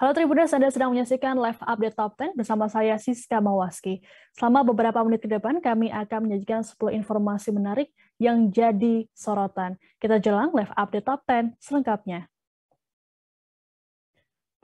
Halo Tribuners, Anda sedang menyaksikan Live Update Top 10 bersama saya Siska Mawaski. Selama beberapa menit ke depan, kami akan menyajikan 10 informasi menarik yang jadi sorotan. Kita jelang Live Update Top 10 selengkapnya.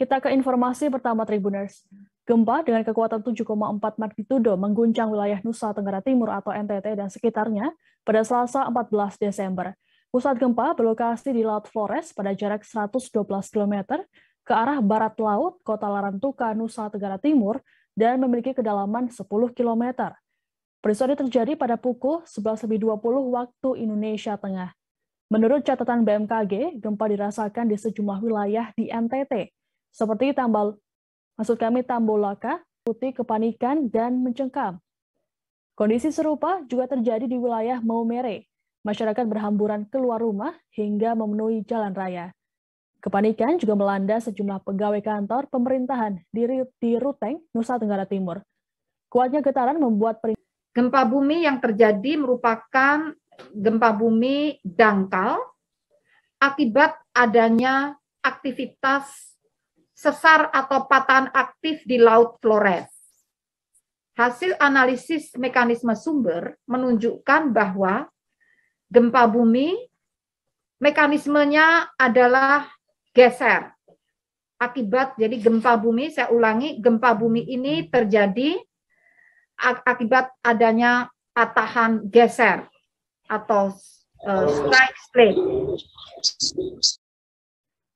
Kita ke informasi pertama Tribuners. Gempa dengan kekuatan 7,4 magnitudo mengguncang wilayah Nusa Tenggara Timur atau NTT dan sekitarnya pada Selasa 14 Desember. Pusat gempa berlokasi di Laut Flores pada jarak 112 km ke arah barat laut Kota Larantuka, Nusa Tenggara Timur dan memiliki kedalaman 10 km. Peristiwa ini terjadi pada pukul 11.20 waktu Indonesia Tengah. Menurut catatan BMKG, gempa dirasakan di sejumlah wilayah di NTT, seperti Tambolaka, Putih, kepanikan, dan mencengkam. Kondisi serupa juga terjadi di wilayah Maumere. Masyarakat berhamburan keluar rumah hingga memenuhi jalan raya. Kepanikan juga melanda sejumlah pegawai kantor pemerintahan di Ruteng, Nusa Tenggara Timur. Kuatnya getaran membuat gempa bumi yang terjadi merupakan gempa bumi dangkal akibat adanya aktivitas sesar atau patahan aktif di Laut Flores. Hasil analisis mekanisme sumber menunjukkan bahwa gempa bumi mekanismenya adalah geser. Jadi gempa bumi, saya ulangi, gempa bumi ini terjadi akibat adanya patahan geser atau strike slip.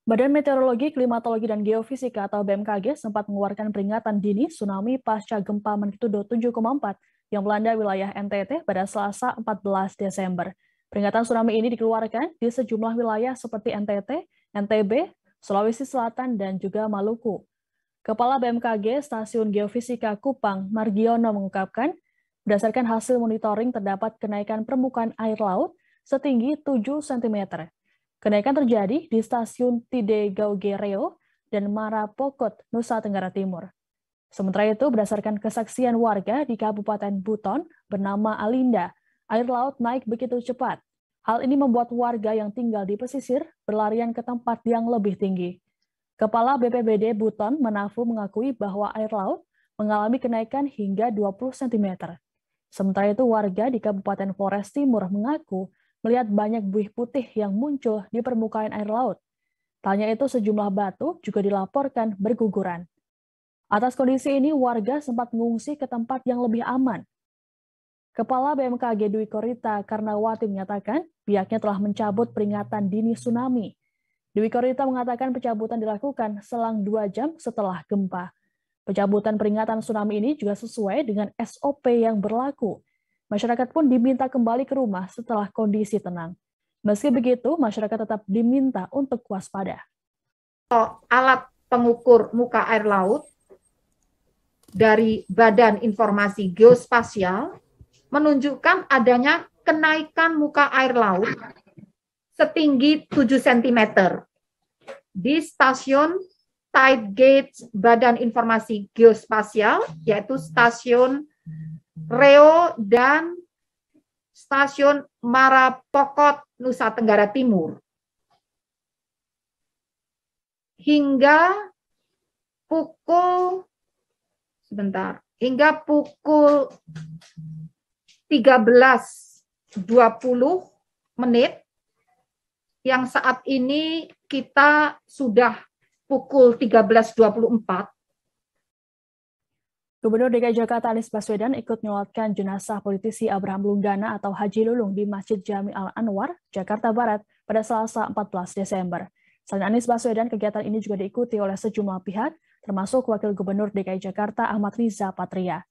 Badan Meteorologi, Klimatologi, dan Geofisika atau BMKG sempat mengeluarkan peringatan dini tsunami pasca gempa magnitudo 7,4 yang melanda wilayah NTT pada Selasa 14 Desember. Peringatan tsunami ini dikeluarkan di sejumlah wilayah seperti NTT, NTB, Sulawesi Selatan, dan juga Maluku. Kepala BMKG Stasiun Geofisika Kupang, Margiono, mengungkapkan, berdasarkan hasil monitoring terdapat kenaikan permukaan air laut setinggi 7 cm. Kenaikan terjadi di Stasiun Tidegaugereo dan Marapokot, Nusa Tenggara Timur. Sementara itu, berdasarkan kesaksian warga di Kabupaten Buton bernama Alinda, air laut naik begitu cepat. Hal ini membuat warga yang tinggal di pesisir berlarian ke tempat yang lebih tinggi. Kepala BPBD Buton, Manafu, mengakui bahwa air laut mengalami kenaikan hingga 20 cm. Sementara itu, warga di Kabupaten Flores Timur mengaku melihat banyak buih putih yang muncul di permukaan air laut. Tak hanya itu, sejumlah batu juga dilaporkan berguguran. Atas kondisi ini, warga sempat mengungsi ke tempat yang lebih aman. Kepala BMKG Dwi Korita Karnawati menyatakan pihaknya telah mencabut peringatan dini tsunami. Dwi Korita mengatakan pencabutan dilakukan selang 2 jam setelah gempa. Pencabutan peringatan tsunami ini juga sesuai dengan SOP yang berlaku. Masyarakat pun diminta kembali ke rumah setelah kondisi tenang. Meski begitu, masyarakat tetap diminta untuk waspada. Alat pengukur muka air laut dari Badan Informasi Geospasial menunjukkan adanya kenaikan muka air laut setinggi 7 cm di stasiun Tide Gauge Badan Informasi Geospasial, yaitu stasiun Reo dan stasiun Marapokot, Nusa Tenggara Timur. Hingga pukul 13.20 yang saat ini kita sudah pukul 13.24. Gubernur DKI Jakarta Anies Baswedan ikut menyolatkan jenazah politisi Abraham Lunggana atau Haji Lulung di Masjid Jami Al-Anwar, Jakarta Barat pada Selasa 14 Desember. Selain Anies Baswedan, kegiatan ini juga diikuti oleh sejumlah pihak, termasuk Wakil Gubernur DKI Jakarta Ahmad Riza Patria.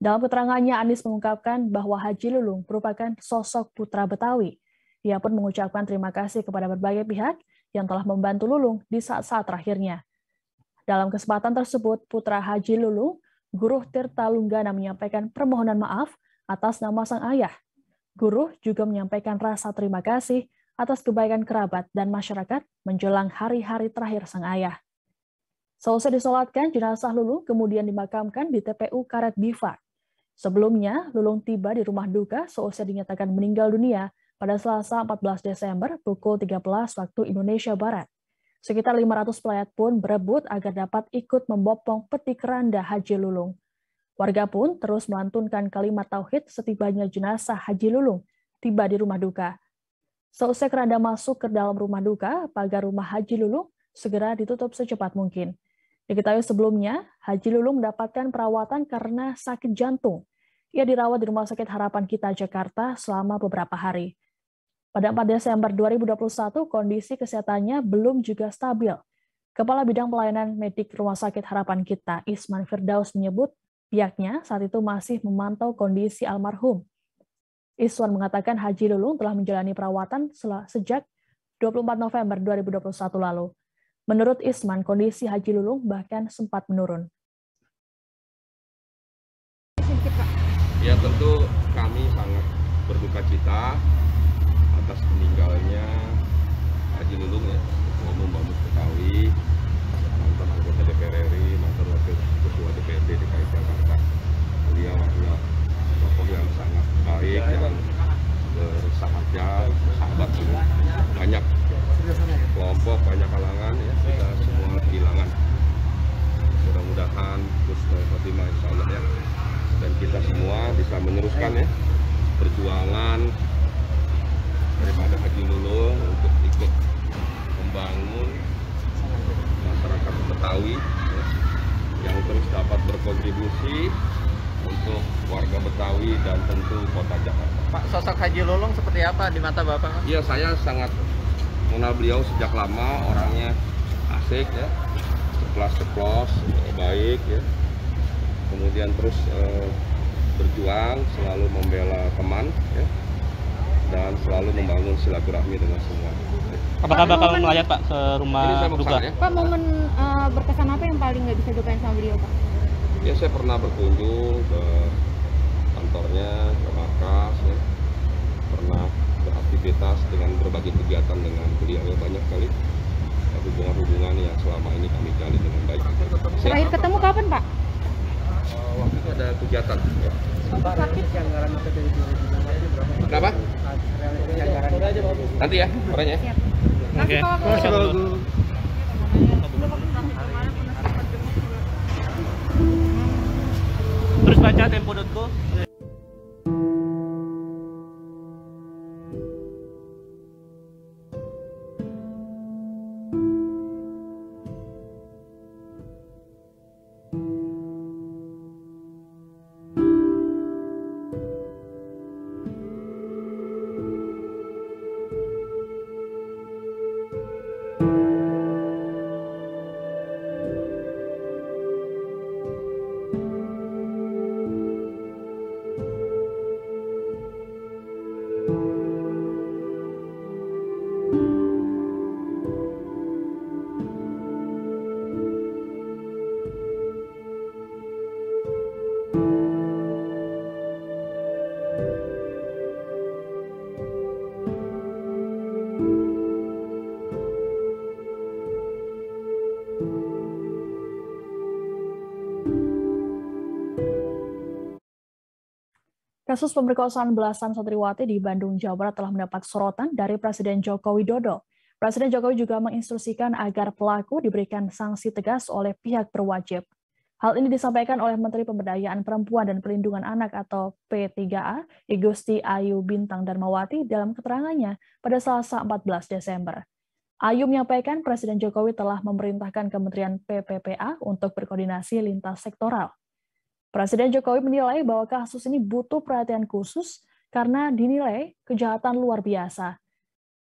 Dalam keterangannya, Anies mengungkapkan bahwa Haji Lulung merupakan sosok putra Betawi. Ia pun mengucapkan terima kasih kepada berbagai pihak yang telah membantu Lulung di saat-saat terakhirnya. Dalam kesempatan tersebut, putra Haji Lulung, Guru Tirta Lunggana, menyampaikan permohonan maaf atas nama sang ayah. Guru juga menyampaikan rasa terima kasih atas kebaikan kerabat dan masyarakat menjelang hari-hari terakhir sang ayah. Selesai disolatkan, jenazah Lulung kemudian dimakamkan di TPU Karet Bifak. Sebelumnya, Lulung tiba di rumah duka seusai dinyatakan meninggal dunia pada Selasa 14 Desember pukul 13 waktu Indonesia Barat. Sekitar 500 pelayat pun berebut agar dapat ikut membopong peti keranda Haji Lulung. Warga pun terus melantunkan kalimat tauhid setibanya jenazah Haji Lulung tiba di rumah duka. Seusai keranda masuk ke dalam rumah duka, pagar rumah Haji Lulung segera ditutup secepat mungkin. Diketahui sebelumnya, Haji Lulung mendapatkan perawatan karena sakit jantung. Ia dirawat di Rumah Sakit Harapan Kita Jakarta selama beberapa hari. Pada 4 Desember 2021, kondisi kesehatannya belum juga stabil. Kepala Bidang Pelayanan Medik Rumah Sakit Harapan Kita, Isman Firdaus, menyebut pihaknya saat itu masih memantau kondisi almarhum. Iswan mengatakan Haji Lulung telah menjalani perawatan sejak 24 November 2021 lalu. Menurut Isman, kondisi Haji Lulung bahkan sempat menurun. Ya tentu kami sangat berduka cita atas meninggalnya Haji Lulung ya, Ketua Umum Bamus Betawi, mantan anggota DPR RI, mantan wakil ketua DPRD DKI Jakarta. Beliau adalah tokoh yang sangat baik dan bersahaja, sahabat juga. Banyak kelompok, banyak kalangan ya, kita semua kehilangan. Mudah-mudahan husnul khotimah insya Allah ya. Dan kita semua bisa meneruskan ya perjuangan daripada Haji Lulung untuk ikut membangun masyarakat Betawi ya, yang terus dapat berkontribusi untuk warga Betawi dan tentu kota Jakarta. Pak, sosok Haji Lulung seperti apa di mata Bapak? Iya, saya sangat mengenal beliau sejak lama, orangnya asik ya, ceplas-ceplos, baik ya. Kemudian terus berjuang, selalu membela teman ya, dan selalu membangun silaturahmi dengan semua. Apakah bakal melayat Pak ke rumah duka? Ya. Pak, momen berkesan apa yang paling nggak bisa dilupain sama beliau Pak? Ya, saya pernah berkunjung ke kantornya, ke markas ya. Pernah beraktivitas dengan berbagai kegiatan dengan beliau ya, banyak sekali hubungan-hubungan yang selama ini kami jalin dengan baik. Terakhir ketemu kapan Pak? Waktu itu ada kegiatan ya. Pak, realisasi anggaran APBD 2019 berapa? Kenapa? Realisasi anggaran. Nanti ya, orangnya. Siap. Oke. Terus baca tempo.co. Kasus pemerkosaan belasan santriwati di Bandung, Jawa Barat telah mendapat sorotan dari Presiden Joko Widodo. Presiden Jokowi juga menginstruksikan agar pelaku diberikan sanksi tegas oleh pihak berwajib. Hal ini disampaikan oleh Menteri Pemberdayaan Perempuan dan Perlindungan Anak atau P3A, Igusti Ayu Bintang Darmawati dalam keterangannya pada Selasa 14 Desember. Ayu menyampaikan Presiden Jokowi telah memerintahkan Kementerian PPPA untuk berkoordinasi lintas sektoral. Presiden Jokowi menilai bahwa kasus ini butuh perhatian khusus karena dinilai kejahatan luar biasa.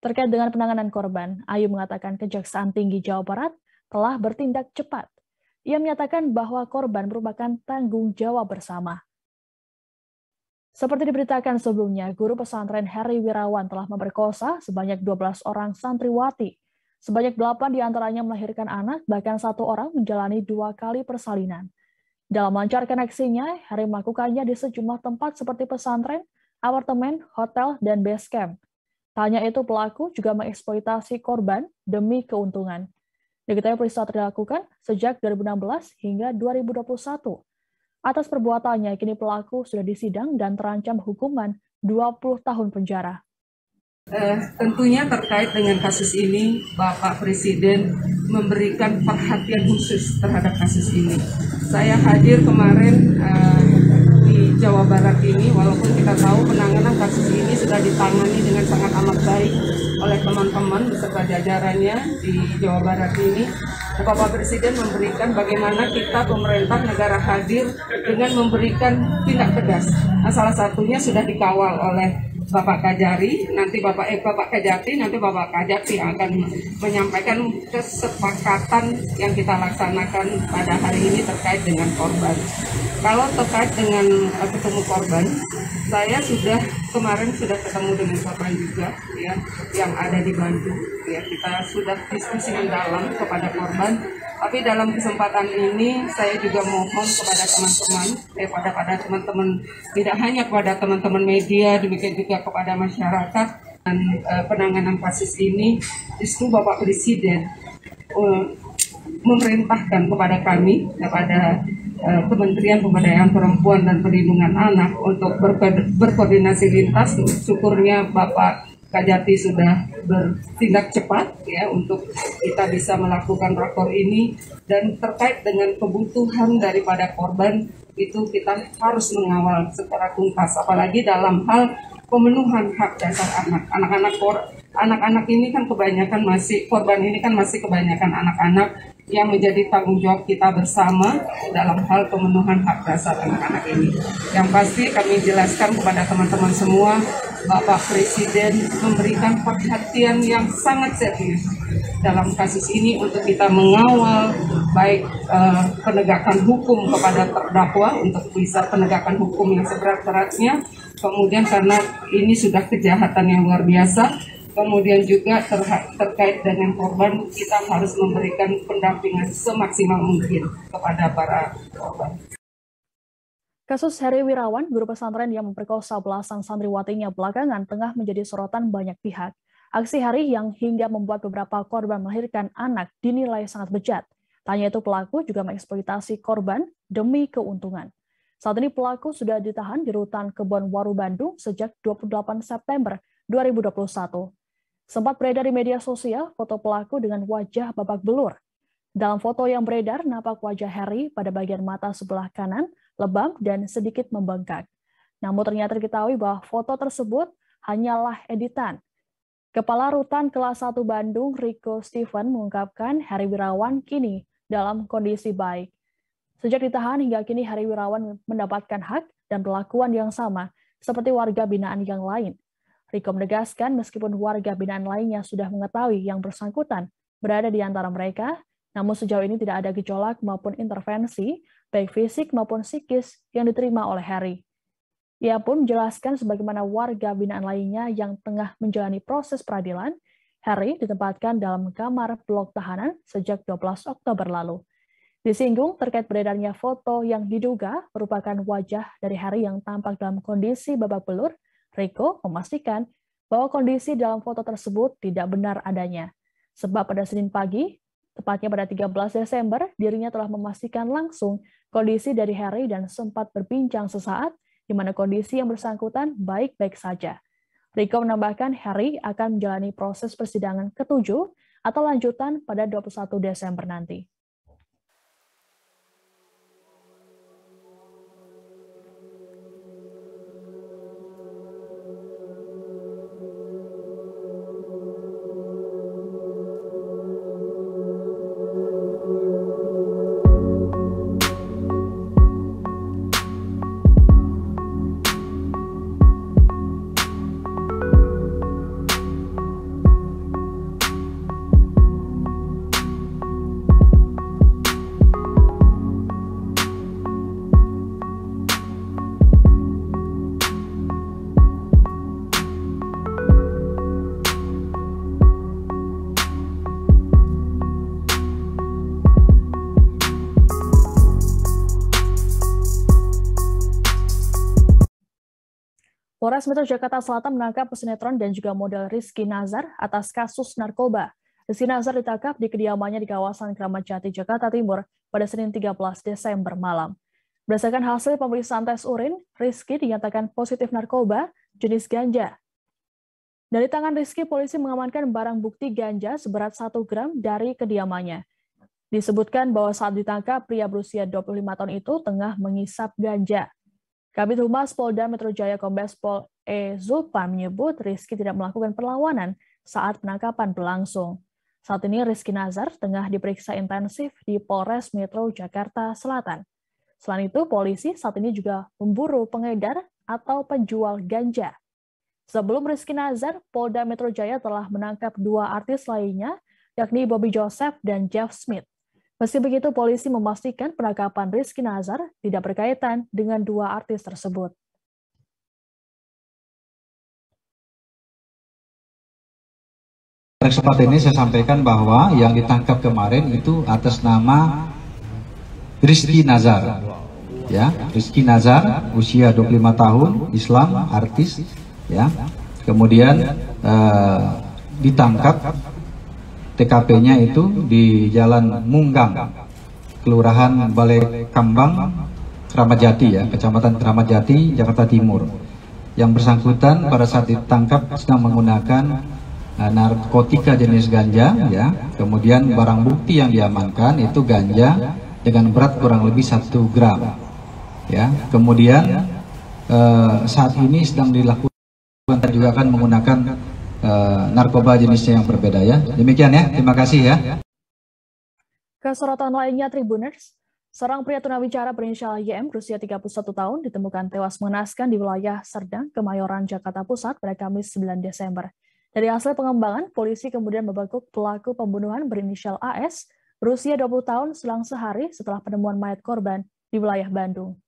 Terkait dengan penanganan korban, Ayu mengatakan Kejaksaan Tinggi Jawa Barat telah bertindak cepat. Ia menyatakan bahwa korban merupakan tanggung jawab bersama. Seperti diberitakan sebelumnya, guru pesantren Heri Wirawan telah memperkosa sebanyak 12 orang santriwati. Sebanyak 8 diantaranya melahirkan anak, bahkan 1 orang menjalani 2 kali persalinan. Dalam melancarkan aksinya, Heri melakukannya di sejumlah tempat seperti pesantren, apartemen, hotel, dan base camp. Tak hanya itu, pelaku juga mengeksploitasi korban demi keuntungan. Diketahui peristiwa dilakukan sejak 2016 hingga 2021. Atas perbuatannya, kini pelaku sudah disidang dan terancam hukuman 20 tahun penjara. Tentunya terkait dengan kasus ini, Bapak Presiden memberikan perhatian khusus terhadap kasus ini. Saya hadir kemarin di Jawa Barat ini, walaupun kita tahu penanganan kasus ini sudah ditangani dengan sangat amat baik oleh teman-teman beserta jajarannya di Jawa Barat ini. Bapak Presiden memberikan bagaimana kita pemerintah negara hadir dengan memberikan tindak tegas. Nah, salah satunya sudah dikawal oleh Bapak Kajari, nanti Bapak Kajati yang akan menyampaikan kesepakatan yang kita laksanakan pada hari ini terkait dengan korban. Kalau terkait dengan ketemu korban, saya kemarin sudah ketemu dengan korban juga, ya, yang ada di Bandung. Ya, kita sudah diskusi mendalam kepada korban. Tapi dalam kesempatan ini saya juga mohon kepada teman-teman, pada teman-teman, tidak hanya kepada teman-teman media, demikian juga kepada masyarakat dan penanganan kasus ini, justru Bapak Presiden memerintahkan kepada kami, kepada Kementerian Pemberdayaan Perempuan dan Perlindungan Anak untuk berkoordinasi lintas. Syukurnya Bapak Kajati sudah bertindak cepat ya untuk kita bisa melakukan rakor ini, dan terkait dengan kebutuhan daripada korban itu kita harus mengawal secara tuntas, apalagi dalam hal pemenuhan hak dasar anak. Anak-anak ini kan kebanyakan korban ini kan masih kebanyakan anak-anak yang menjadi tanggung jawab kita bersama dalam hal pemenuhan hak dasar anak-anak ini. Yang pasti kami jelaskan kepada teman-teman semua, Bapak Presiden memberikan perhatian yang sangat serius dalam kasus ini untuk kita mengawal baik penegakan hukum kepada terdakwa untuk bisa penegakan hukum yang seberat-beratnya, kemudian karena ini sudah kejahatan yang luar biasa. Kemudian juga terkait dengan korban, kita harus memberikan pendampingan semaksimal mungkin kepada para korban. Kasus Heri Wirawan, guru pesantren yang memperkosa belasan santriwatinya belakangan tengah menjadi sorotan banyak pihak. Aksi Heri yang hingga membuat beberapa korban melahirkan anak dinilai sangat bejat. Tanya itu pelaku juga mengeksploitasi korban demi keuntungan. Saat ini pelaku sudah ditahan di rutan Kebonwaru Bandung sejak 28 September 2021. Sempat beredar di media sosial foto pelaku dengan wajah babak belur. Dalam foto yang beredar, nampak wajah Heri pada bagian mata sebelah kanan, lebam dan sedikit membengkak. Namun ternyata diketahui bahwa foto tersebut hanyalah editan. Kepala Rutan Kelas 1 Bandung, Rico Steven, mengungkapkan Heri Wirawan kini dalam kondisi baik. Sejak ditahan hingga kini Heri Wirawan mendapatkan hak dan perlakuan yang sama seperti warga binaan yang lain. Rico menegaskan meskipun warga binaan lainnya sudah mengetahui yang bersangkutan berada di antara mereka, namun sejauh ini tidak ada gejolak maupun intervensi, baik fisik maupun psikis yang diterima oleh Heri. Ia pun menjelaskan sebagaimana warga binaan lainnya yang tengah menjalani proses peradilan, Heri ditempatkan dalam kamar blok tahanan sejak 12 Oktober lalu. Disinggung terkait beredarnya foto yang diduga merupakan wajah dari Heri yang tampak dalam kondisi babak belur, Rico memastikan bahwa kondisi dalam foto tersebut tidak benar adanya. Sebab pada Senin pagi, tepatnya pada 13 Desember, dirinya telah memastikan langsung kondisi dari Heri dan sempat berbincang sesaat di mana kondisi yang bersangkutan baik-baik saja. Rico menambahkan Heri akan menjalani proses persidangan ke-7 atau lanjutan pada 21 Desember nanti. Polres Metro Jakarta Selatan menangkap pesinetron dan juga model Rizky Nazar atas kasus narkoba. Rizky Nazar ditangkap di kediamannya di kawasan Kramat Jati, Jakarta Timur pada Senin 13 Desember malam. Berdasarkan hasil pemeriksaan tes urin, Rizky dinyatakan positif narkoba jenis ganja. Dari tangan Rizky, polisi mengamankan barang bukti ganja seberat 1 gram dari kediamannya. Disebutkan bahwa saat ditangkap, pria berusia 25 tahun itu tengah mengisap ganja. Kabid Humas Polda Metro Jaya Kombes Pol E. Zulpan menyebut Rizky tidak melakukan perlawanan saat penangkapan berlangsung. Saat ini Rizky Nazar tengah diperiksa intensif di Polres Metro Jakarta Selatan. Selain itu, polisi saat ini juga memburu pengedar atau penjual ganja. Sebelum Rizky Nazar, Polda Metro Jaya telah menangkap 2 artis lainnya, yakni Bobby Joseph dan Jeff Smith. Meski begitu, polisi memastikan penangkapan Rizky Nazar tidak berkaitan dengan 2 artis tersebut. Pada kesempatan ini saya sampaikan bahwa yang ditangkap kemarin itu atas nama Rizky Nazar. Ya, Rizky Nazar, usia 25 tahun, Islam, artis. Ya, kemudian ditangkap, TKP-nya itu di Jalan Munggang, Kelurahan Balai Kambang, Kramat Jati, ya, Kecamatan Kramat Jati, Jakarta Timur. Yang bersangkutan pada saat ditangkap sedang menggunakan narkotika jenis ganja, ya. Kemudian barang bukti yang diamankan itu ganja dengan berat kurang lebih 1 gram, ya. Kemudian saat ini sedang dilakukan juga akan menggunakan narkoba jenisnya yang berbeda, ya. Demikian, ya, terima kasih, ya. Kesorotan lainnya, Tribuners, seorang pria tunawicara berinisial YM berusia 31 tahun ditemukan tewas mengenaskan di wilayah Serdang, Kemayoran, Jakarta Pusat pada Kamis 9 Desember. Dari hasil pengembangan, polisi kemudian membekuk pelaku pembunuhan berinisial AS berusia 20 tahun selang sehari setelah penemuan mayat korban di wilayah Bandung.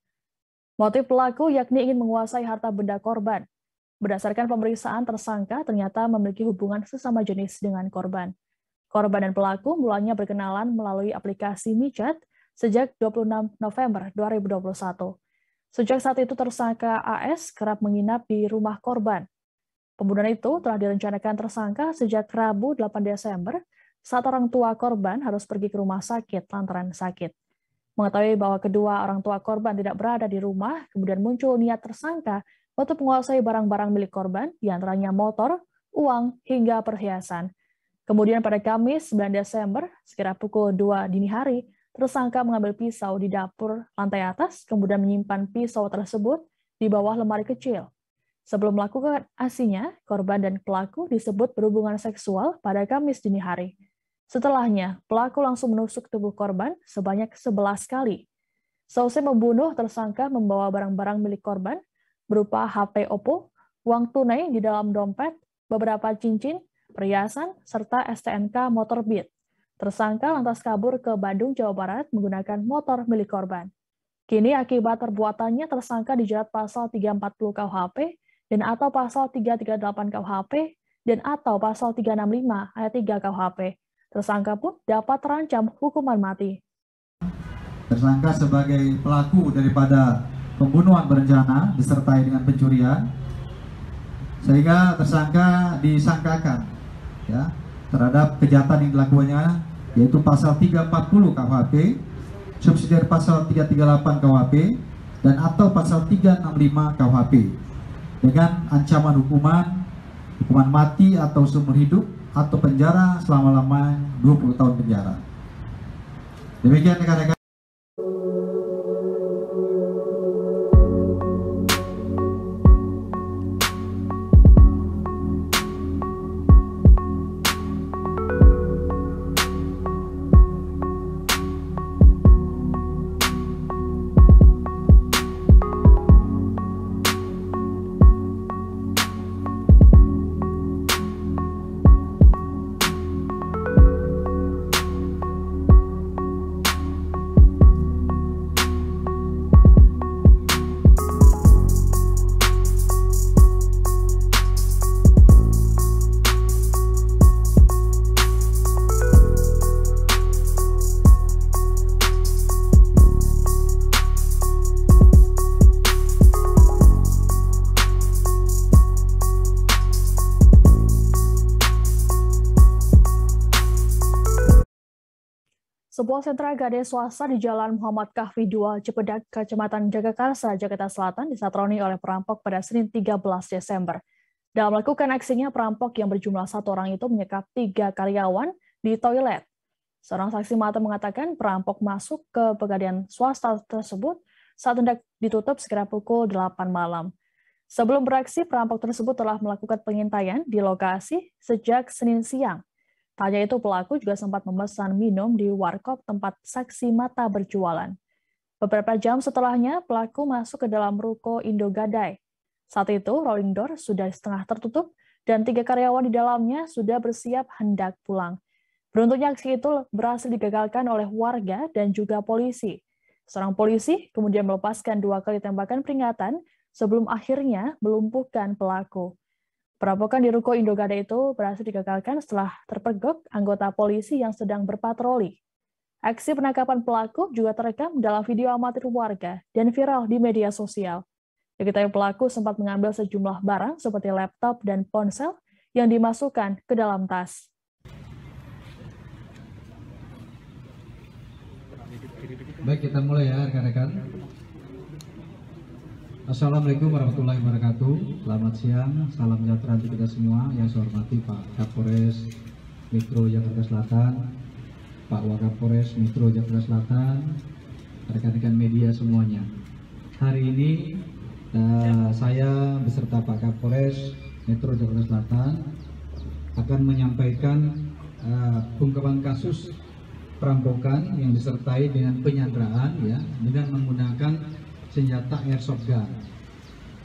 Motif pelaku yakni ingin menguasai harta benda korban. Berdasarkan pemeriksaan, tersangka ternyata memiliki hubungan sesama jenis dengan korban. Korban dan pelaku mulanya berkenalan melalui aplikasi MiChat sejak 26 November 2021. Sejak saat itu tersangka AS kerap menginap di rumah korban. Pembunuhan itu telah direncanakan tersangka sejak Rabu 8 Desember saat orang tua korban harus pergi ke rumah sakit lantaran sakit. Mengetahui bahwa kedua orang tua korban tidak berada di rumah, kemudian muncul niat tersangka untuk menguasai barang-barang milik korban, diantaranya motor, uang, hingga perhiasan. Kemudian pada Kamis 9 Desember, sekira pukul 2 dini hari, tersangka mengambil pisau di dapur lantai atas, kemudian menyimpan pisau tersebut di bawah lemari kecil. Sebelum melakukan aksinya, korban dan pelaku disebut berhubungan seksual pada Kamis dini hari. Setelahnya, pelaku langsung menusuk tubuh korban sebanyak 11 kali. Seusai membunuh, tersangka membawa barang-barang milik korban, berupa HP Oppo, uang tunai di dalam dompet, beberapa cincin, perhiasan, serta STNK motor Beat. Tersangka lantas kabur ke Bandung, Jawa Barat menggunakan motor milik korban. Kini akibat perbuatannya tersangka dijerat pasal 340 KUHP dan atau pasal 338 KUHP dan atau pasal 365 ayat 3 KUHP. Tersangka pun dapat terancam hukuman mati. Tersangka sebagai pelaku daripada pembunuhan berencana disertai dengan pencurian, sehingga tersangka disangkakan, ya, terhadap kejahatan yang dilakukannya, yaitu pasal 340 KUHP, subsidiar pasal 338 KUHP, dan atau pasal 365 KUHP, dengan ancaman hukuman mati atau seumur hidup atau penjara selama-lamanya 20 tahun penjara. Demikian rekan-rekan. Sebuah sentra gade swasta di Jalan Muhammad Kahfi 2, Cipedak, Kecamatan Jagakarsa, Jakarta Selatan disatroni oleh perampok pada Senin 13 Desember. Dalam melakukan aksinya, perampok yang berjumlah 1 orang itu menyekap 3 karyawan di toilet. Seorang saksi mata mengatakan perampok masuk ke pegadaian swasta tersebut saat hendak ditutup sekira pukul 8 malam. Sebelum beraksi, perampok tersebut telah melakukan pengintaian di lokasi sejak Senin siang. Tak hanya itu, pelaku juga sempat memesan minum di warkop tempat saksi mata berjualan. Beberapa jam setelahnya, pelaku masuk ke dalam ruko Indogadai. Saat itu, rolling door sudah setengah tertutup dan 3 karyawan di dalamnya sudah bersiap hendak pulang. Beruntungnya aksi itu berhasil digagalkan oleh warga dan juga polisi. Seorang polisi kemudian melepaskan 2 kali tembakan peringatan sebelum akhirnya melumpuhkan pelaku. Perampokan di ruko Indogadai itu berhasil digagalkan setelah terpergok anggota polisi yang sedang berpatroli. Aksi penangkapan pelaku juga terekam dalam video amatir warga dan viral di media sosial. Diketahui pelaku sempat mengambil sejumlah barang seperti laptop dan ponsel yang dimasukkan ke dalam tas. Baik, kita mulai ya rekan-rekan. Assalamualaikum warahmatullahi wabarakatuh. Selamat siang, salam sejahtera untuk kita semua. Yang saya hormati Pak Kapolres Metro Jakarta Selatan, Pak Wakapolres Metro Jakarta Selatan, rekan-rekan media semuanya. Hari ini saya beserta Pak Kapolres Metro Jakarta Selatan akan menyampaikan pengungkapan kasus perampokan yang disertai dengan penyanderaan ya dengan menggunakan senjata airsoft gun.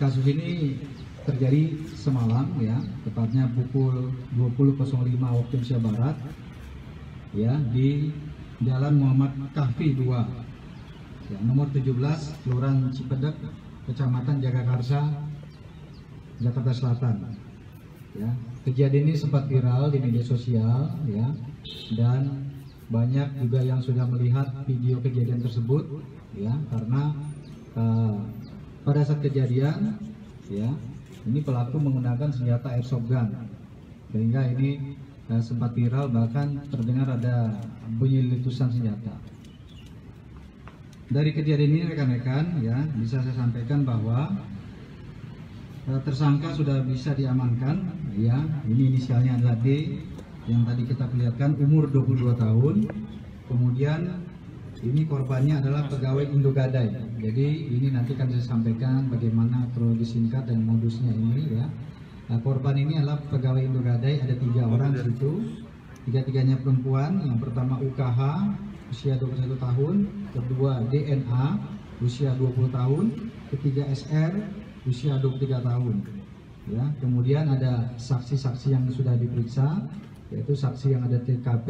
Kasus ini terjadi semalam ya, tepatnya pukul 20.05 waktu Indonesia Barat ya di Jalan Muhammad Kahfi 2 ya, nomor 17 Kelurahan Cipedek, Kecamatan Jagakarsa, Jakarta Selatan. Ya, kejadian ini sempat viral di media sosial ya, dan banyak juga yang sudah melihat video kejadian tersebut ya, karena pada saat kejadian ya, ini pelaku menggunakan senjata airsoft gun, sehingga ini sempat viral, bahkan terdengar ada bunyi letusan senjata. Dari kejadian ini rekan-rekan ya, bisa saya sampaikan bahwa tersangka sudah bisa diamankan ya. Ini inisialnya adalah D yang tadi kita perlihatkan, umur 22 tahun. Kemudian ini korbannya adalah pegawai Indogadai. Jadi ini nanti akan saya sampaikan bagaimana kronologi singkat dan modusnya ini ya. Korban ini adalah pegawai Indogadai, ada 3 orang di situ. 3-tiganya perempuan. Yang pertama UKH usia 21 tahun, kedua DNA usia 20 tahun, ketiga SR usia 23 tahun. Ya, kemudian ada saksi-saksi yang sudah diperiksa, yaitu saksi yang ada TKP,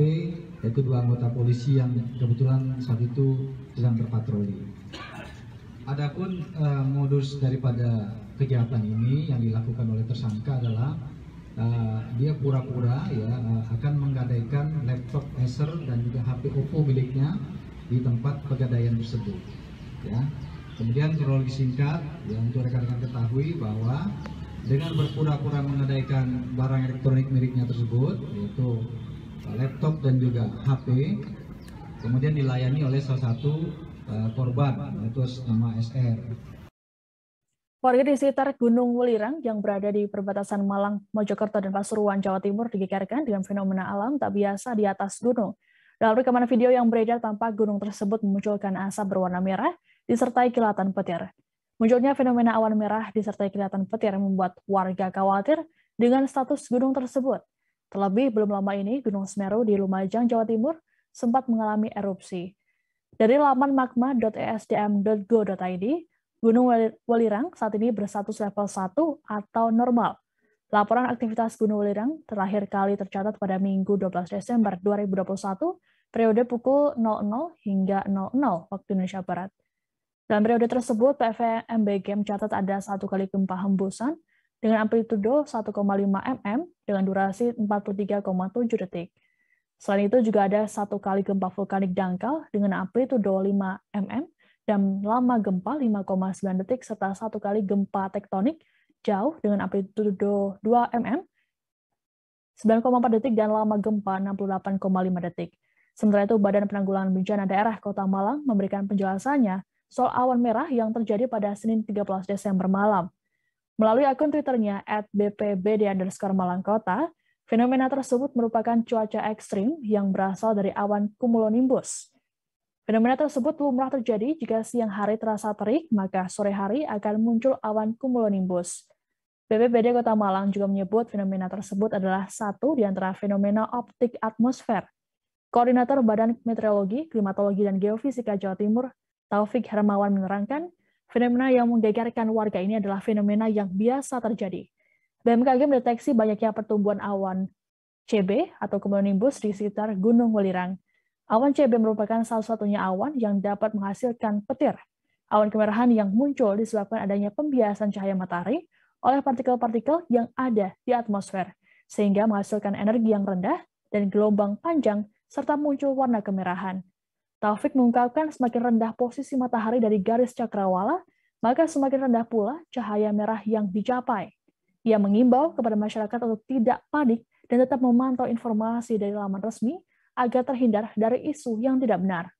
yaitu 2 anggota polisi yang kebetulan saat itu sedang berpatroli. Adapun modus daripada kejahatan ini yang dilakukan oleh tersangka adalah dia pura-pura ya akan menggadaikan laptop Acer dan juga HP Oppo miliknya di tempat pegadaian tersebut. Ya. Kemudian kronologi singkat ya, untuk rekan-rekan ketahui bahwa dengan berpura-pura menggadaikan barang elektronik miliknya tersebut, yaitu laptop dan juga HP, kemudian dilayani oleh salah satu korban, yaitu nama SR. Warga di sekitar Gunung Welirang yang berada di perbatasan Malang, Mojokerto, dan Pasuruan, Jawa Timur digegerkan dengan fenomena alam tak biasa di atas gunung. Dalam rekaman video yang beredar, tampak gunung tersebut memunculkan asap berwarna merah disertai kilatan petir. Munculnya fenomena awan merah disertai kilatan petir membuat warga khawatir dengan status gunung tersebut. Terlebih belum lama ini Gunung Semeru di Lumajang, Jawa Timur sempat mengalami erupsi. Dari laman magma.esdm.go.id, Gunung Welirang saat ini berstatus level 1 atau normal. Laporan aktivitas Gunung Welirang terakhir kali tercatat pada Minggu 12 Desember 2021, periode pukul 00 hingga 00 waktu Indonesia Barat. Dalam periode tersebut, PVMBG mencatat ada 1 kali gempa hembusan dengan amplitudo 1,5 mm dengan durasi 43,7 detik. Selain itu juga ada 1 kali gempa vulkanik dangkal dengan amplitudo 5 mm dan lama gempa 5,9 detik, serta 1 kali gempa tektonik jauh dengan amplitudo 2 mm 9,4 detik dan lama gempa 68,5 detik. Sementara itu, Badan Penanggulangan Bencana Daerah Kota Malang memberikan penjelasannya soal awan merah yang terjadi pada Senin 13 Desember malam. Melalui akun Twitternya @bpbd_malangkota, fenomena tersebut merupakan cuaca ekstrim yang berasal dari awan cumulonimbus. Fenomena tersebut lumrah terjadi jika siang hari terasa terik, maka sore hari akan muncul awan cumulonimbus. BPBD Kota Malang juga menyebut fenomena tersebut adalah satu di antara fenomena optik atmosfer. Koordinator Badan Meteorologi, Klimatologi, dan Geofisika Jawa Timur, Taufik Hermawan menerangkan, fenomena yang menggegerkan warga ini adalah fenomena yang biasa terjadi. BMKG mendeteksi banyaknya pertumbuhan awan CB atau cumulonimbus di sekitar Gunung Welirang. Awan CB merupakan salah satunya awan yang dapat menghasilkan petir. Awan kemerahan yang muncul disebabkan adanya pembiasan cahaya matahari oleh partikel-partikel yang ada di atmosfer, sehingga menghasilkan energi yang rendah dan gelombang panjang, serta muncul warna kemerahan. Taufik mengungkapkan semakin rendah posisi matahari dari garis cakrawala, maka semakin rendah pula cahaya merah yang dicapai. Ia mengimbau kepada masyarakat untuk tidak panik dan tetap memantau informasi dari laman resmi agar terhindar dari isu yang tidak benar.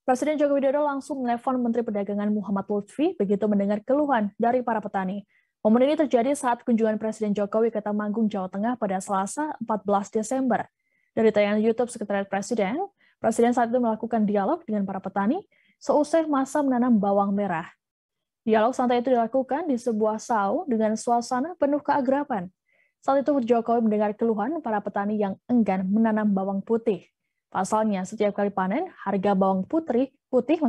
Presiden Joko Widodo langsung menelpon Menteri Perdagangan Muhammad Lutfi begitu mendengar keluhan dari para petani. Momen ini terjadi saat kunjungan Presiden Jokowi ke Temanggung, Jawa Tengah pada Selasa 14 Desember. Dari tayangan YouTube Sekretariat Presiden, Presiden saat itu melakukan dialog dengan para petani seusai masa menanam bawang merah. Dialog santai itu dilakukan di sebuah saung dengan suasana penuh keagraban. Saat itu Jokowi mendengar keluhan para petani yang enggan menanam bawang putih. Pasalnya, setiap kali panen, harga bawang putih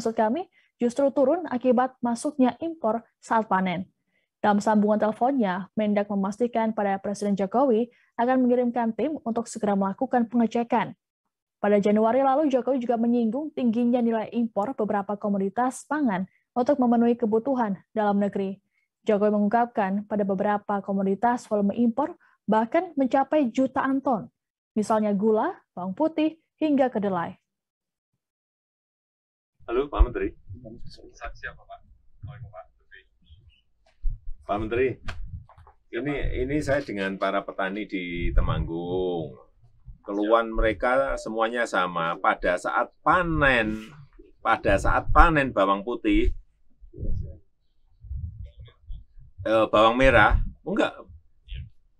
justru turun akibat masuknya impor saat panen. Dalam sambungan teleponnya, Mendak memastikan pada Presiden Jokowi akan mengirimkan tim untuk segera melakukan pengecekan. Pada Januari lalu, Jokowi juga menyinggung tingginya nilai impor beberapa komoditas pangan untuk memenuhi kebutuhan dalam negeri. Jokowi mengungkapkan pada beberapa komoditas volume impor bahkan mencapai jutaan ton, misalnya gula, bawang putih, hingga kedelai. Halo Pak Menteri. Siapa Pak? Pak Menteri, ini saya dengan para petani di Temanggung. Keluhan mereka semuanya sama. Pada saat panen bawang putih, bawang merah,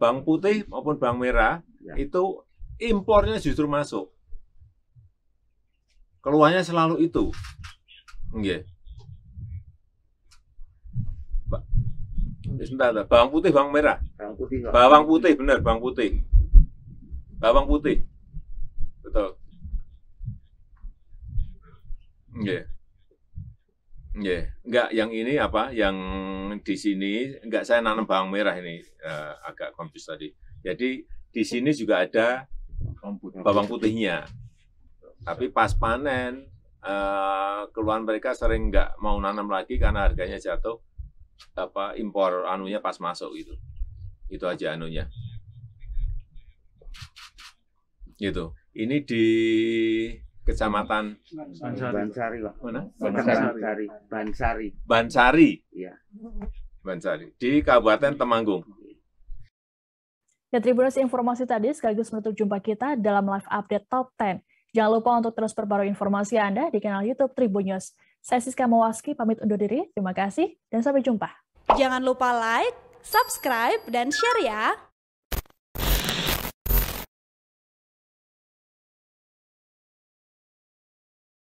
bawang putih maupun bawang merah itu impornya justru masuk. Keluhannya selalu itu. Nggih. Sebentar, bawang putih, bawang merah. Bawang putih, benar, bawang putih. Bawang putih. Betul. Nggih. Nggih. Enggak, yang ini apa? Yang di sini enggak, saya nanam bawang merah ini, agak confuse tadi. Jadi di sini juga ada bawang putihnya. Tapi pas panen, keluhan mereka sering nggak mau nanam lagi karena harganya jatuh, impor anunya pas masuk gitu. Itu aja anunya. Gitu. Ini di Kecamatan Bansari, Pak. Mana? Bansari. Iya. Bansari. Di Kabupaten Temanggung. Ya, Tribuners, informasi tadi sekaligus menutup jumpa kita dalam live update Top 10. Jangan lupa untuk terus perbarui informasi Anda di kanal YouTube Tribun News. Saya Siska Mawaski, pamit undur diri. Terima kasih dan sampai jumpa. Jangan lupa like, subscribe, dan share ya.